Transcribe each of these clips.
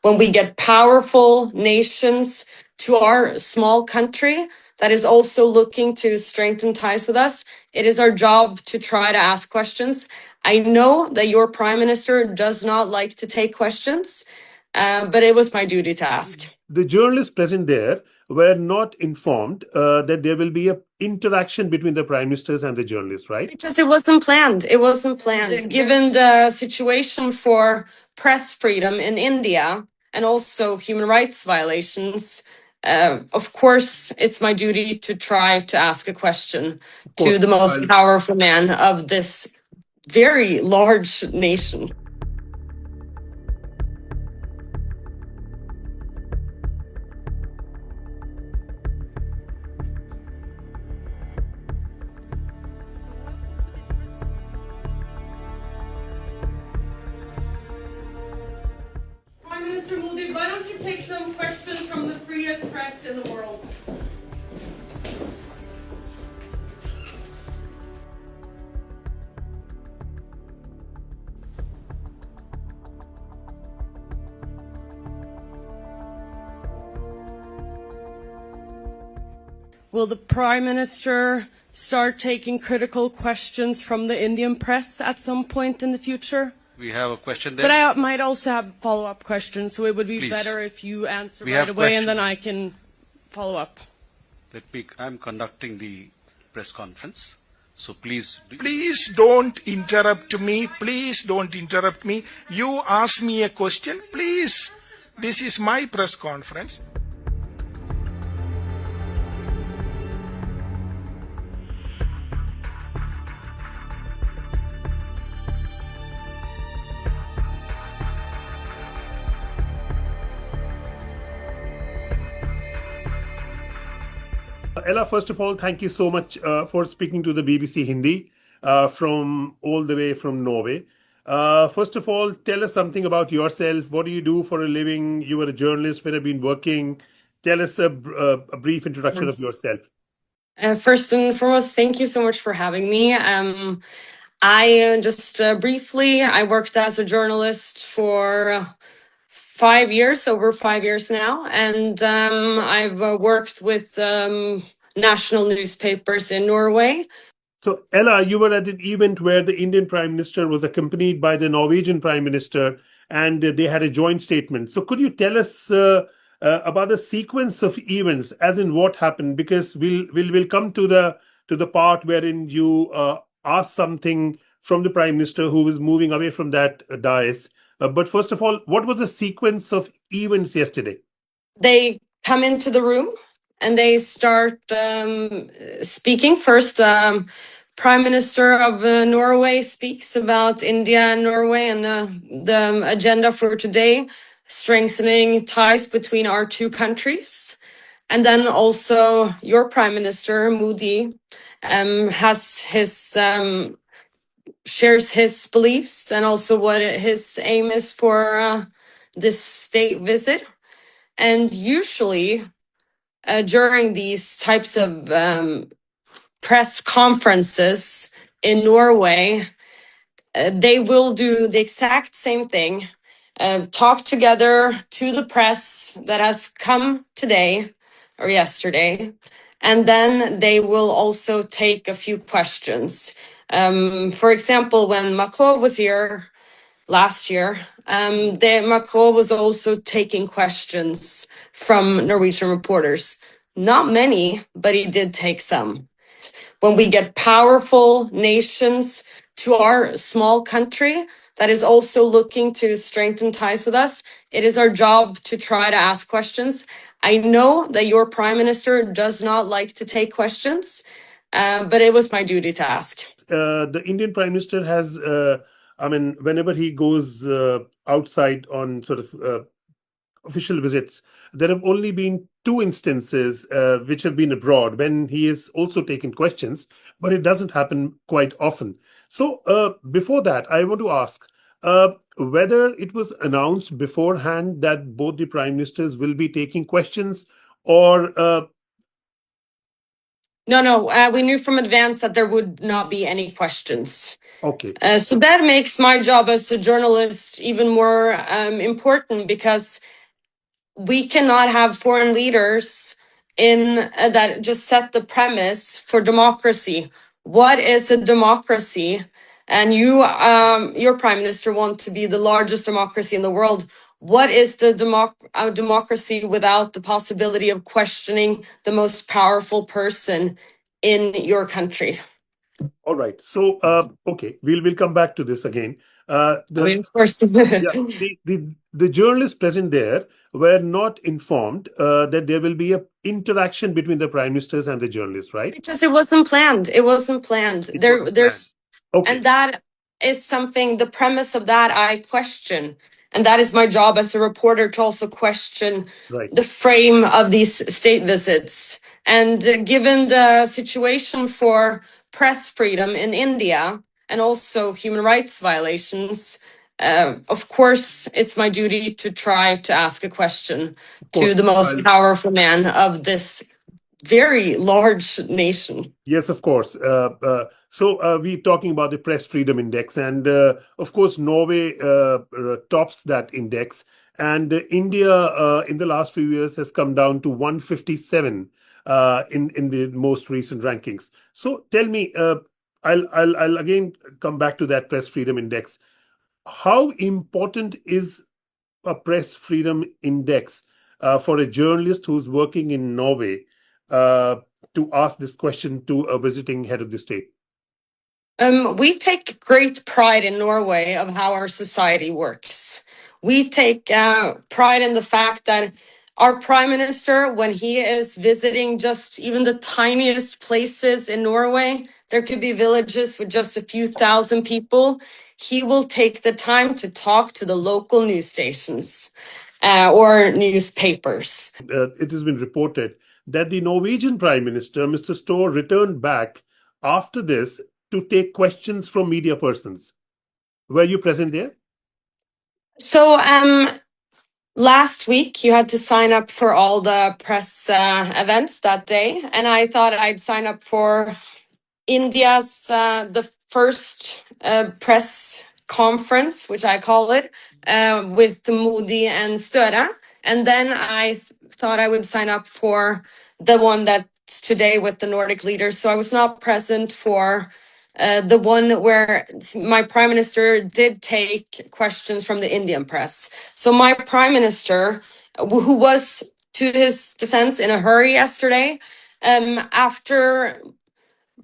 when we get powerful nations to our small country that is also looking to strengthen ties with us, it is our job to try to ask questions. I know that your prime minister does not like to take questions, but it was my duty to ask. The journalists present there were not informed that there will be an interaction between the prime ministers and the journalists, right? Because it wasn't planned. It wasn't planned. Given the situation for press freedom in India and also human rights violations, of course, it's my duty to try to ask a question to the most powerful man of this very large nation. Prime Minister Modi, why don't you take some questions from the freest press in the world? Will the Prime Minister start taking critical questions from the Indian press at some point in the future? We have a question there. But I might also have follow-up questions, so it would be Please. better if you answer We right have away and then questions. I can follow up. I'm conducting the press conference, so please. Please don't interrupt me. Please don't interrupt me. You ask me a question, please. This is my press conference. Ella, first of all, thank you so much for speaking to the BBC Hindi from all the way from Norway. First of all, tell us something about yourself. What do you do for a living? You were a journalist. Where have you been working? Tell us a brief introduction of yourself. First and foremost, thank you so much for having me. I just briefly, I worked as a journalist for 5 years, over 5 years now, and I've worked with national newspapers in Norway. So, Ella, you were at an event where the Indian Prime Minister was accompanied by the Norwegian Prime Minister, and they had a joint statement. So, could you tell us about the sequence of events, as in what happened? Because we'll come to the part wherein you asked something from the Prime Minister who was moving away from that dais. But first of all, what was the sequence of events yesterday? They come into the room and they start speaking. First, Prime Minister of Norway speaks about India and Norway and the agenda for today, strengthening ties between our two countries. And then also your Prime Minister, Modi, has his shares his beliefs and also what his aim is for this state visit. And usually during these types of press conferences in Norway, they will do the exact same thing, talk together to the press that has come today or yesterday, and then they will also take a few questions. For example, when Macron was here last year, Macron was also taking questions from Norwegian reporters. Not many, but he did take some. When we get powerful nations to our small country that is also looking to strengthen ties with us, it is our job to try to ask questions. I know that your prime minister does not like to take questions, but it was my duty to ask. The Indian Prime Minister has, whenever he goes outside on sort of official visits, there have only been 2 instances which have been abroad when he has also taken questions, but it doesn't happen quite often. So before that, I want to ask whether it was announced beforehand that both the prime ministers will be taking questions, or No. We knew from advance that there would not be any questions. Okay. So that makes my job as a journalist even more important, because we cannot have foreign leaders in that just set the premise for democracy. What is a democracy? And you, your prime minister, want to be the largest democracy in the world. What is the democracy without the possibility of questioning the most powerful person in your country? All right. So, okay, we'll come back to this again. Of course. Yeah, the journalists present there were not informed that there will be a interaction between the prime ministers and the journalists, right? Because it wasn't planned. It wasn't planned. It wasn't planned. Okay. And that is something, the premise of that I question. And that is my job as a reporter, to also question Right. the frame of these state visits. And given the situation for press freedom in India and also human rights violations, of course, it's my duty to try to ask a question to the most powerful man of this very large nation. Yes, of course. So we're talking about the Press Freedom Index, and of course, Norway tops that index, and India in the last few years has come down to 157 in the most recent rankings. So tell me, I'll again come back to that Press Freedom Index. How important is a Press Freedom Index for a journalist who's working in Norway to ask this question to a visiting head of the state? We take great pride in Norway of how our society works. We take pride in the fact that our prime minister, when he is visiting just even the tiniest places in Norway, there could be villages with just a few thousand people, he will take the time to talk to the local news stations or newspapers. It has been reported that the Norwegian Prime Minister, Mr. Støre, returned back after this to take questions from media persons. Were you present there? So, last week you had to sign up for all the press events that day, and I thought I'd sign up for India's the first press conference, which I call it, with Modi and Støre, and then I thought I would sign up for the one that's today with the Nordic leaders. So I was not present for the one where my prime minister did take questions from the Indian press. So my prime minister, who was, to his defense, in a hurry yesterday, after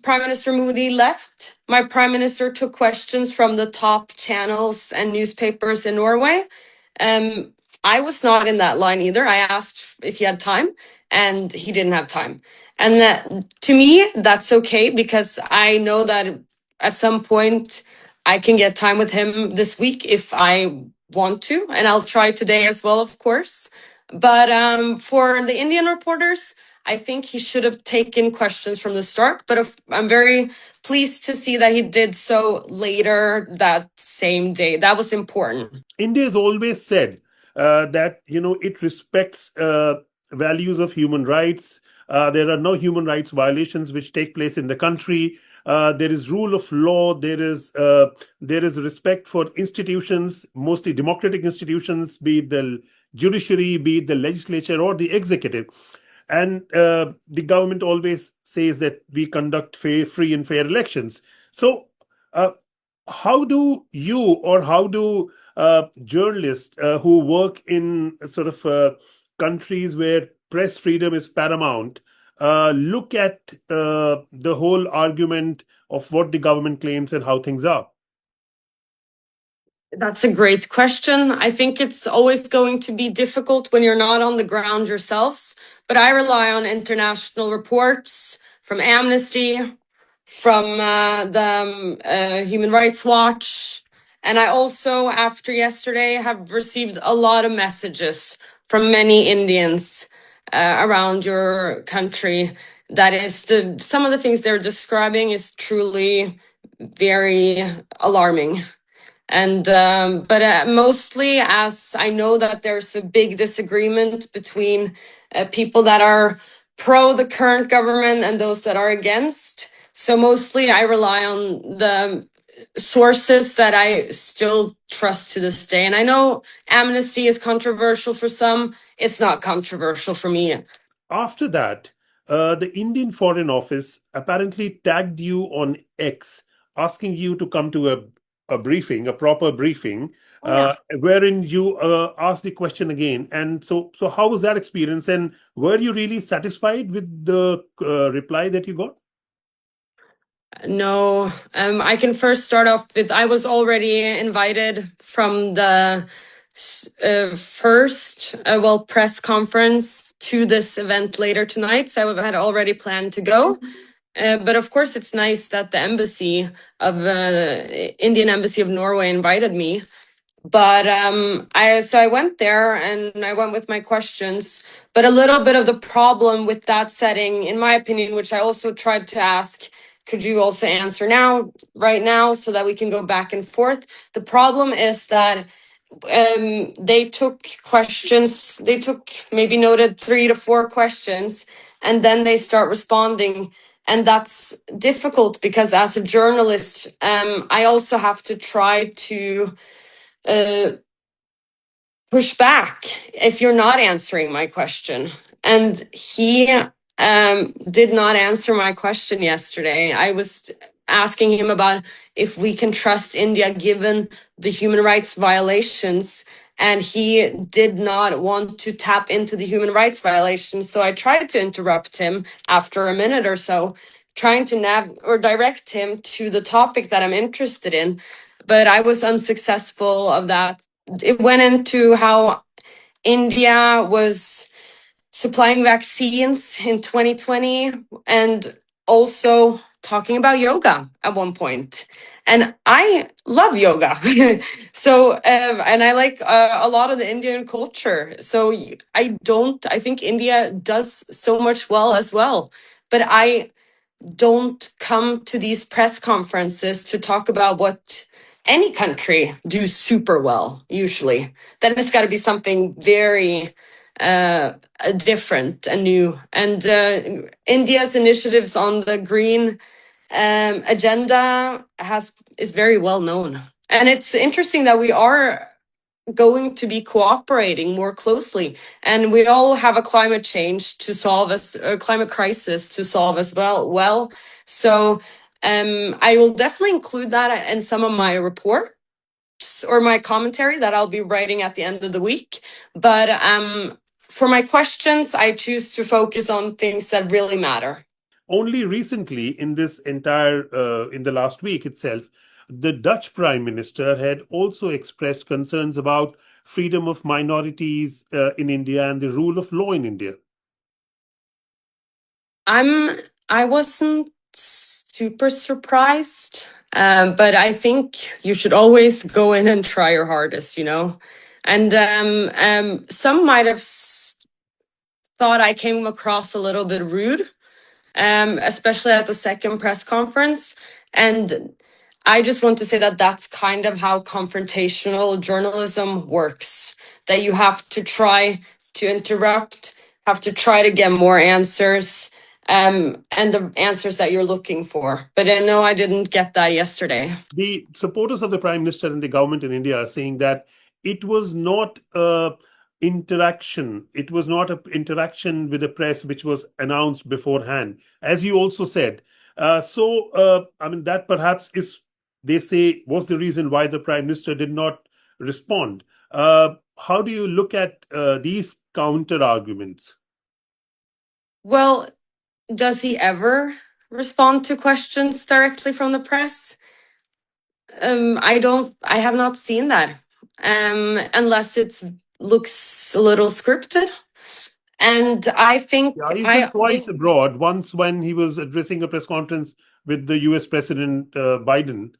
Prime Minister Modi left, my prime minister took questions from the top channels and newspapers in Norway. I was not in that line either. I asked if he had time, and he didn't have time. And that, to me, that's okay, because I know that at some point I can get time with him this week if I want to, and I'll try today as well, of course. But for the Indian reporters, I think he should have taken questions from the start, but I'm very pleased to see that he did so later that same day. That was important. India has always said that it respects values of human rights. There are no human rights violations which take place in the country. There is rule of law. There is respect for institutions, mostly democratic institutions, be it the judiciary, be it the legislature or the executive. And the government always says that we conduct free and fair elections. So how do you, or how do journalists who work in sort of countries where press freedom is paramount look at the whole argument of what the government claims and how things are? That's a great question. I think it's always going to be difficult when you're not on the ground yourselves, but I rely on international reports from Amnesty, from the Human Rights Watch. And I also, after yesterday, have received a lot of messages from many Indians around your country. That is, some of the things they're describing is truly very alarming. And but mostly, as I know that there's a big disagreement between people that are pro the current government and those that are against. So mostly I rely on the sources that I still trust to this day. And I know amnesty is controversial for some. It's not controversial for me. After that, the Indian Foreign Office apparently tagged you on X, asking you to come to a briefing, a proper briefing, wherein you asked the question again. And so how was that experience? And were you really satisfied with the reply that you got? No, I can first start off with I was already invited from the first press conference to this event later tonight. So I had already planned to go. But of course, it's nice that the embassy of Indian Embassy of Norway invited me. But I went there and I went with my questions. But a little bit of the problem with that setting, in my opinion, which I also tried to ask, could you also answer now, right now, so that we can go back and forth? The problem is that they took questions, they took maybe noted 3 to 4 questions, and then they start responding. And that's difficult because as a journalist, I also have to try to push back if you're not answering my question. And he did not answer my question yesterday. I was asking him about if we can trust India given the human rights violations. And he did not want to tap into the human rights violations. So I tried to interrupt him after a minute or so, trying to direct him to the topic that I'm interested in. But I was unsuccessful of that. It went into how India was supplying vaccines in 2020 and also talking about yoga at one point. And I love yoga. And I like a lot of the Indian culture. So I think India does so much well as well. But I don't come to these press conferences to talk about what any country do super well, usually. Then it's got to be something very different and new. And India's initiatives on the green agenda is very well known. And it's interesting that we are going to be cooperating more closely, and we all have a climate change to solve, a climate crisis to solve as well. So I will definitely include that in some of my reports or my commentary that I'll be writing at the end of the week. But for my questions, I choose to focus on things that really matter. Only recently, in this entire, in the last week itself, the Dutch Prime Minister had also expressed concerns about freedom of minorities in India and the rule of law in India. I wasn't super surprised, but I think you should always go in and try your hardest, you know. And some might have thought I came across a little bit rude, especially at the second press conference. And I just want to say that that's kind of how confrontational journalism works, that you have to try to interrupt, have to try to get more answers, and the answers that you're looking for. But no, I didn't get that yesterday. The supporters of the Prime Minister and the government in India are saying that it was not interaction. It was not an interaction with the press which was announced beforehand, as you also said. I mean, that perhaps is, they say, was the reason why the Prime Minister did not respond. How do you look at these counter arguments? Well, does he ever respond to questions directly from the press? I have not seen that, unless it looks a little scripted. And I think He's been twice abroad. Once when he was addressing a press conference with the US President Biden.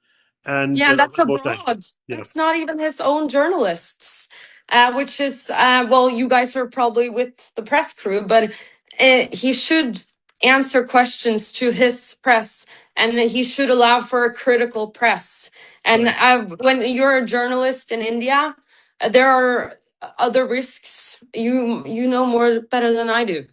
And that's one more time. abroad. It's not even his own journalists, which is, you guys are probably with the press crew, but he should answer questions to his press, and he should allow for a critical press. And when you're a journalist in India, there are other risks. You know more better than I do.